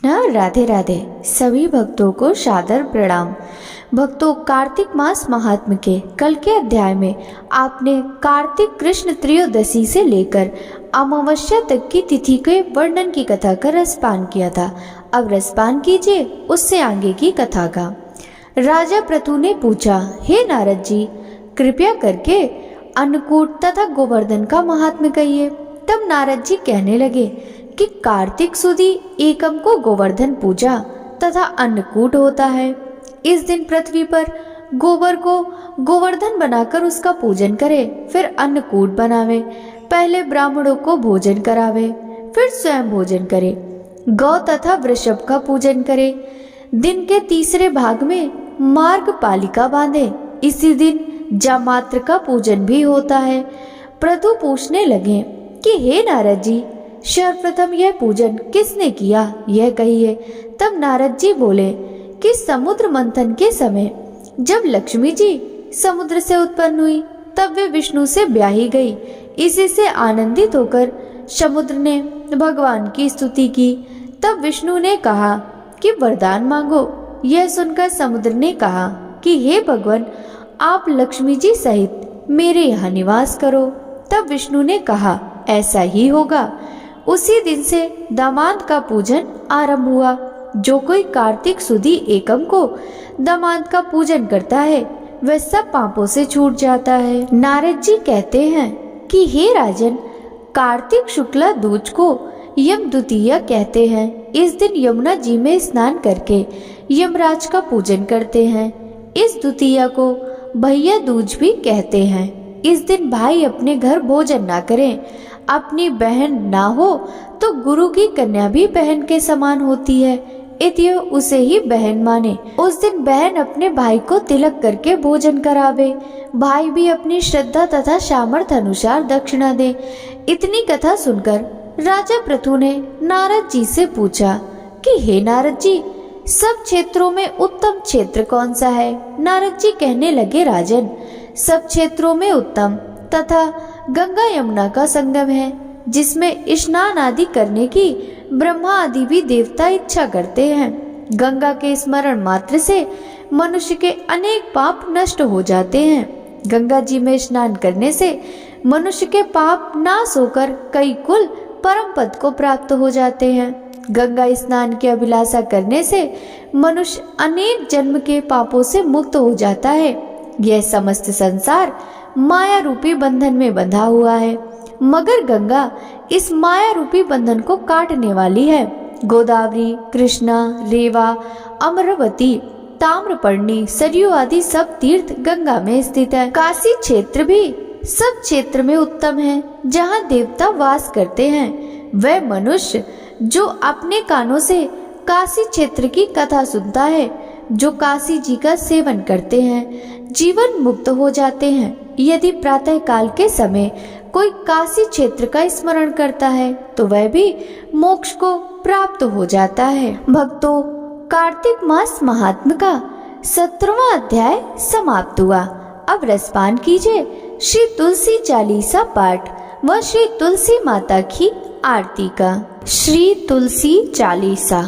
राधे राधे। सभी भक्तों को सादर प्रणाम। भक्तों, कार्तिक मास महात्म के कल के अध्याय में आपने कार्तिक कृष्ण त्रयोदशी से लेकर अमावस्या तक की तिथि के वर्णन की कथा का रसपान किया था। अब रसपान कीजिए उससे आगे की कथा का। राजा पृथु ने पूछा, हे नारद जी, कृपया करके अन्नकूट तथा गोवर्धन का महात्म्य कहिए। तब नारद जी कहने लगे कि कार्तिक सुदी एकम को गोवर्धन पूजा तथा अन्नकूट होता है। इस दिन पृथ्वी पर गोबर को गोवर्धन बनाकर उसका पूजन करे, फिर अन्नकूट बनावे। पहले ब्राह्मणों को भोजन करावे, फिर स्वयं भोजन करे। गौ तथा वृषभ का पूजन करे। दिन के तीसरे भाग में मार्ग पालिका बांधे। इसी दिन जामात्र का पूजन भी होता है। पृथु पूछने लगे कि हे नारद जी, सर्वप्रथम यह पूजन किसने किया, यह कहिए। तब नारद जी बोले कि समुद्र मंथन के समय जब लक्ष्मी जी समुद्र से उत्पन्न हुई, तब वे विष्णु से ब्याही गई। इसी से आनंदित होकर समुद्र ने भगवान की स्तुति की। तब विष्णु ने कहा कि वरदान मांगो। यह सुनकर समुद्र ने कहा कि हे भगवान, आप लक्ष्मी जी सहित मेरे यहाँ निवास करो। तब विष्णु ने कहा, ऐसा ही होगा। उसी दिन से दामाद का पूजन आरंभ हुआ। जो कोई कार्तिक सुदी एकम को दामाद का पूजन करता है, वह सब पापों से छूट जाता है। नारद जी कहते हैं कि हे राजन, कार्तिक शुक्ला दूज को यम द्वितीया कहते हैं। इस दिन यमुना जी में स्नान करके यमराज का पूजन करते हैं। इस द्वितीया को भैया दूज भी कहते हैं। इस दिन भाई अपने घर भोजन ना करें। अपनी बहन ना हो तो गुरु की कन्या भी बहन के समान होती है, इसलिए उसे ही बहन माने। उस दिन बहन अपने भाई को तिलक करके भोजन करावे। भाई भी अपनी श्रद्धा तथा सामर्थ्य अनुसार दक्षिणा दे। इतनी कथा सुनकर राजा पृथु ने नारद जी से पूछा कि हे नारद जी, सब क्षेत्रों में उत्तम क्षेत्र कौन सा है। नारद जी कहने लगे, राजन, सब क्षेत्रों में उत्तम तथा गंगा यमुना का संगम है, जिसमें स्नान आदि करने की ब्रह्मा आदि भी देवता इच्छा करते हैं। गंगा के स्मरण मात्र से मनुष्य के अनेक पाप नष्ट हो जाते हैं। गंगा जी में स्नान करने से मनुष्य के पाप नाश होकर कई कुल परम पद को प्राप्त हो जाते हैं। गंगा स्नान की अभिलाषा करने से मनुष्य अनेक जन्म के पापों से मुक्त हो जाता है। यह समस्त संसार माया रूपी बंधन में बंधा हुआ है, मगर गंगा इस माया रूपी बंधन को काटने वाली है। गोदावरी, कृष्णा, रेवा, अमरवती, ताम्रपर्णी, सरयू आदि सब तीर्थ गंगा में स्थित है। काशी क्षेत्र भी सब क्षेत्र में उत्तम है, जहाँ देवता वास करते हैं। वह मनुष्य जो अपने कानों से काशी क्षेत्र की कथा सुनता है, जो काशी जी का सेवन करते हैं, जीवन मुक्त हो जाते हैं। यदि प्रातः काल के समय कोई काशी क्षेत्र का स्मरण करता है, तो वह भी मोक्ष को प्राप्त हो जाता है। भक्तों, कार्तिक मास महात्म्य का 17वां अध्याय समाप्त हुआ। अब रसपान कीजिए श्री तुलसी चालीसा पाठ व श्री तुलसी माता की आरती का। श्री तुलसी चालीसा।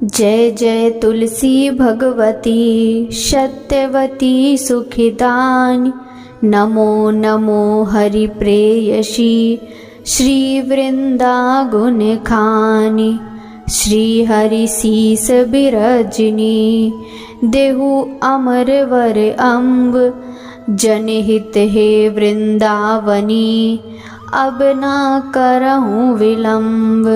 जय जय तुलसी भगवती सत्यवती सुखिदानी, नमो नमो हरि प्रेयसी श्री वृंदा गुण खानी। श्री हरि शीस बिरजनी, देहु अमर वर अम्ब। जनहित हे वृंदावनी, अब ना करहूँ विलम्ब।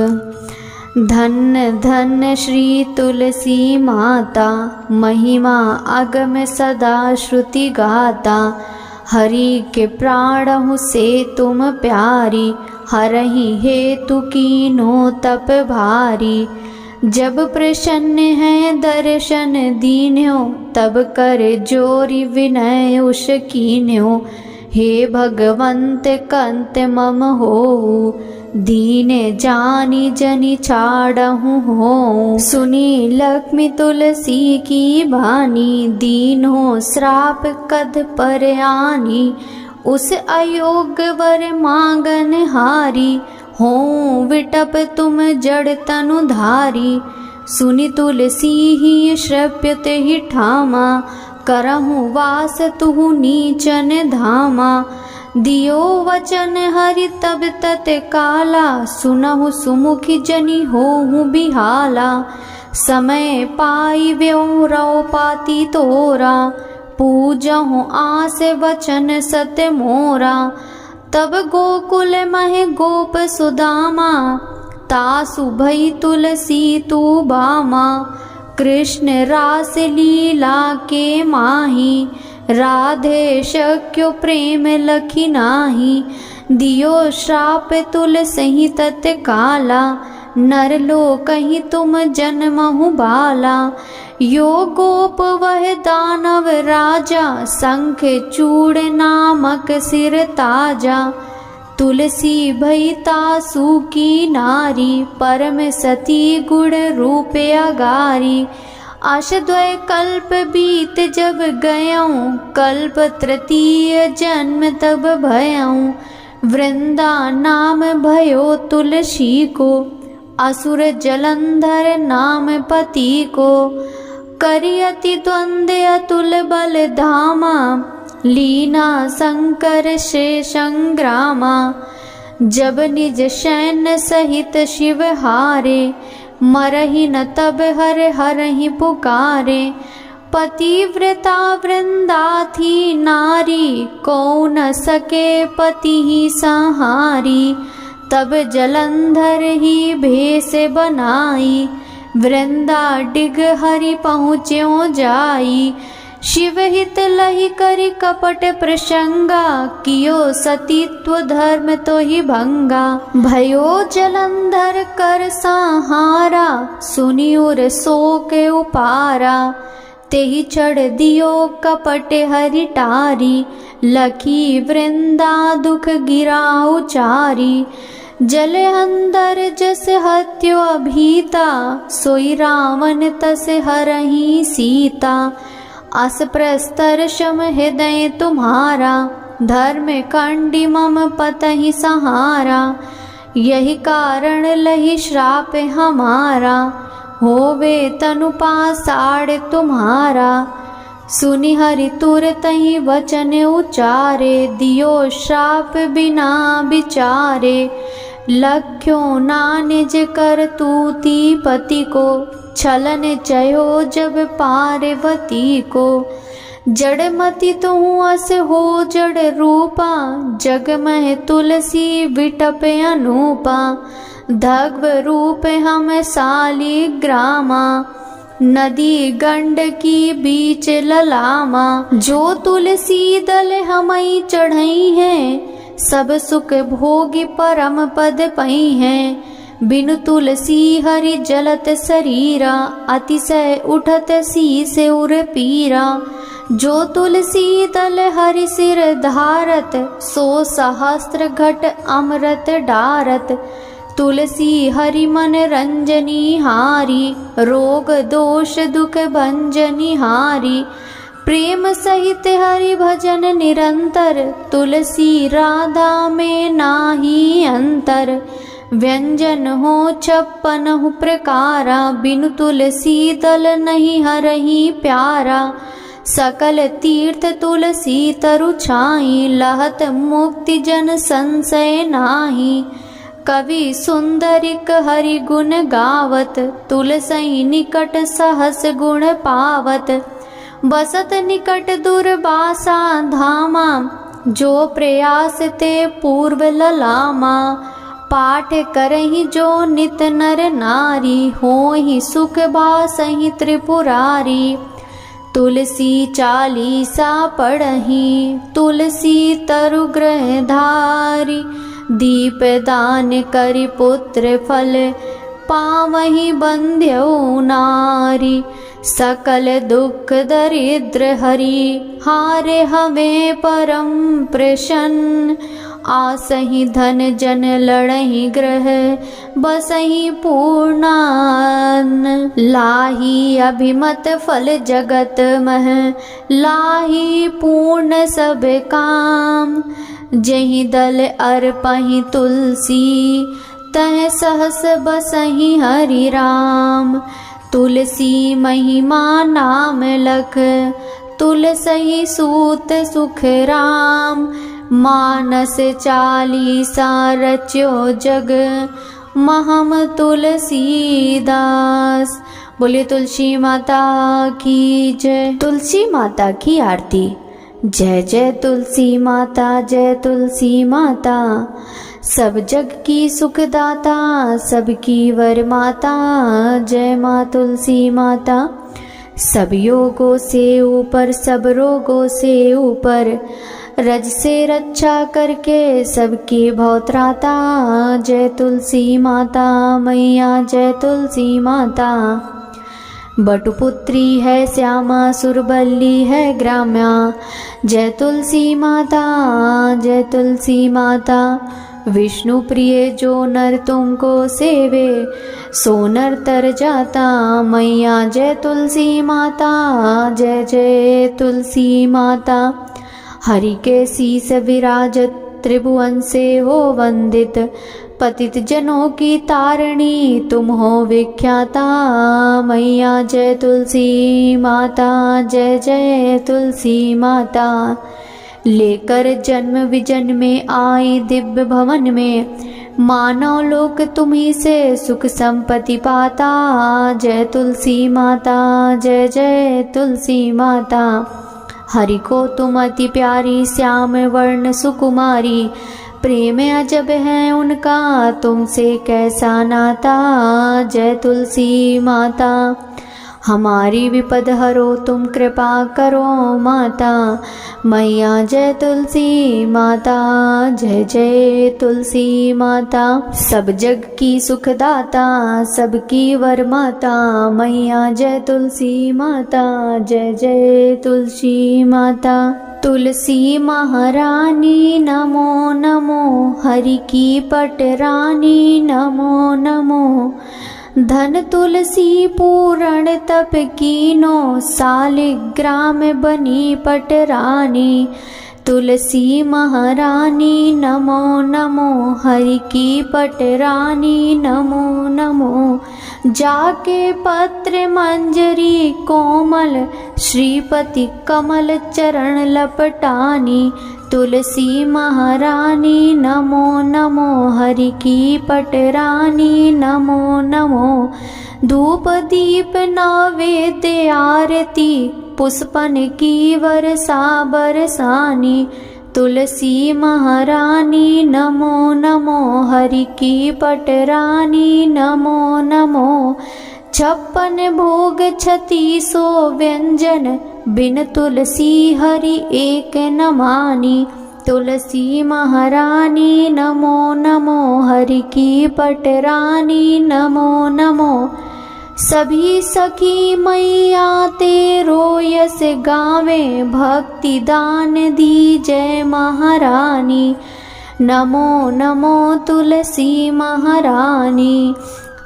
धन्य धन्य श्री तुलसी माता, महिमा अगम सदा श्रुति गाता। हरि के प्राणहु से तुम प्यारी, हरहि हेतु कीनो तप भारी। जब प्रसन्न है दर्शन दीन्यो, तब कर जोरी विनय उस कीन्यो। हे भगवंत कंत मम होऊ, दीने जानी जनि छाड़हु हो। सुनी लक्ष्मी तुलसी की बानी, दीन हो श्राप कद पर आनी। उस अयोग्य वर मांगन हारी, हो विटप तुम जड़ तनु धारी। सुनि तुलसी ही श्रव्यते ही ठामा, करहु वास तुहु नीचन धामा। दियो वचन हरि तब तत्काला, सुनहु सुमुखी जनि होहु बिहाला। समय पाई व्योरौ पाती तोरा, पूजहु आस वचन सत्य मोरा। तब गोकुल मह गोप सुदामा, तासु भई तुलसी तू बामा। कृष्ण रास लीला के माही, राधे शक्यो प्रेम लखी नाही। दियो श्राप तुलसी तत्काला, नरलोकहि तुम जन्महु बाला। यो गोप वह दानव राजा, शंख चूड़ नामक सिर ताजा। तुलसी भई तासु की नारी, परम सती गुण रूप अगारी। अष्टद्वय कल्प बीत जब गयऊँ, कल्प तृतीय जन्म तब भयऊँ। वृंदा नाम भयो तुलसी को, असुर जलंधर नाम पति को। करियति द्वंद अतुल बल धामा, लीना शंकर से संग्रामा। जब निज सैन्य सहित शिव हारे, मरहि न तब हर हरहि पुकारे। पतिव्रता वृंदा थी नारी, को न सके पति ही संहारी। तब जलंधर ही भेष बनाई, वृंदा डिग हरि पहुँच्यो जाई। शिव हित लहि करि कपट प्रसंगा, कियो सतीत्व धर्म तो ही भंगा। भयो जलंधर कर संहारा, सुनि उर शोक उपारा। तेहि चढ़ दियो कपट हरि टारी, लखी वृंदा दुख गिरा उचारी। जल अंदर जस हत्यो अभीता, सोई रावण तस हरहि सीता। अस प्रस्तर शम हृदय तुम्हारा, धर्म कंडी मम पतहि सहारा। यही कारण लहि श्राप हमारा, होवे तनु पासाड़ तुम्हारा। सुनि हरि तुरतहि वचन उचारे, दियो श्राप बिना विचारे। लख्यो ना निज कर तूती पति को, छलन चयो जब पार्वती को। जड़मति तुहु अस हो जड़ रूपा, जग मह तुलसी विटप अनूपा। धग्व रूप हम साली ग्रामा, नदी गंड की बीच ललामा। जो तुलसी दल हमई चढ़ई हैं, सब सुख भोगी परम पद पई हैं। बिनु तुलसी हरि जलत शरीरा, अतिशय उठत शीस उर पीरा। जो तुलसी दल हरि सिर धारत, सो सहस्त्र घट अमृत डारत। तुलसी हरि मन रंजनी हारी, रोग दोष दुख भंजनी हारी। प्रेम सहित हरि भजन निरंतर, तुलसी राधा में नाही अंतर। व्यंजन हो 56 प्रकारा, बिनु तुलसी दल नहीं हरहि प्यारा। सकल तीर्थ तुलसी तरु छाई, लहत मुक्ति जन संशय नाही। कवि सुंदरिक हरि गुण गावत, तुलसी निकट सहस गुण पावत। बसत निकट दुर्वासा धामा, जो प्रयास ते पूर्व ललामा। पाठ करहि जो नित नर नारी, होहि सुख बासहि त्रिपुरारी। तुलसी चालीसा पढ़हि, तुलसी तरु ग्रह धारी। दीप दान करि पुत्र फल, पावहि बंध्यो नारी। सकल दुख दरिद्र हरि, हारे हमें परम प्रसन्न। आसहि धन जन लड़हि ग्रह, बसहि पूर्णान। लाही अभिमत फल जगत मह, लाही पूर्ण सब काम। जहि दल अर्पहि तुलसी, तह सहस बसहि हरि राम। तुलसी महिमा नाम लख, तुलसई सूत सुख राम। मानस चालीसा रच्यो जग, महम तुलसीदास। बोलिए तुलसी माता की जय। तुलसी माता की आरती। जय जय तुलसी माता, जय तुलसी माता। सब जग की सुखदाता, सबकी वर माता। जय माँ तुलसी माता। सब योगों से ऊपर, सब रोगों से ऊपर, रज से रक्षा करके सबकी भवत्राता। जय तुलसी माता मैया, जय तुलसी माता। बटुपुत्री है श्यामा, सुरबल्ली है ग्राम्या। जय तुलसी माता, जय तुलसी माता। विष्णु प्रिय जो नर तुमको सेवे, सो नर तर जाता। मैया जय तुलसी माता, जय जय तुलसी माता। हरि के शीस विराजत, त्रिभुवन से हो वंदित। पतित जनों की तारणी, तुम हो विख्याता। मैया जय तुलसी माता, जय जय तुलसी माता। लेकर जन्म विजन में आई दिव्य भवन में, मानव लोक तुम्ही से सुख संपत्ति पाता। जय तुलसी माता, जय जय तुलसी माता। हरि को तुम अति प्यारी, श्याम वर्ण सुकुमारी। प्रेम अजब है उनका, तुमसे कैसा नाता। जय तुलसी माता। हमारी विपद हरो तुम, कृपा करो माता। मैया जय तुलसी माता, जय जय तुलसी माता। सब जग की सुखदाता, सबकी वर माता। मैया जय तुलसी माता, जय जय तुलसी माता। तुलसी महारानी नमो नमो, हरि की पटरानी नमो नमो। धन तुलसी पूरण तप कीनो, सालिग्राम बनी पटरानी। तुलसी महारानी नमो नमो, हरि की पटरानी नमो नमो। जाके पत्र मंजरी कोमल, श्रीपति कमल चरण लपटानी। तुलसी महारानी नमो नमो, हरि की पटरानी नमो नमो। धूप दीप नैवेद्य आरती, पुष्पन की वर्षा बरसानी। तुलसी महारानी नमो नमो, हरि की पटरानी नमो नमो। 56 भोग 3600 व्यंजन, बिन तुलसी हरि एक न मानी। तुलसी महारानी नमो नमो, हरि की पटरानी नमो नमो। सभी सखी मैया तेरो यस गावे, भक्ति दान दी जय महारानी। नमो नमो तुलसी महारानी।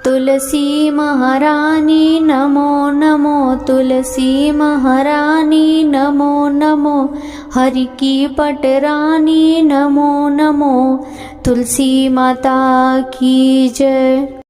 तुलसी महारानी नमो नमो, तुलसी महारानी नमो नमो। हरि की पटरानी नमो नमो। तुलसी माता की जय।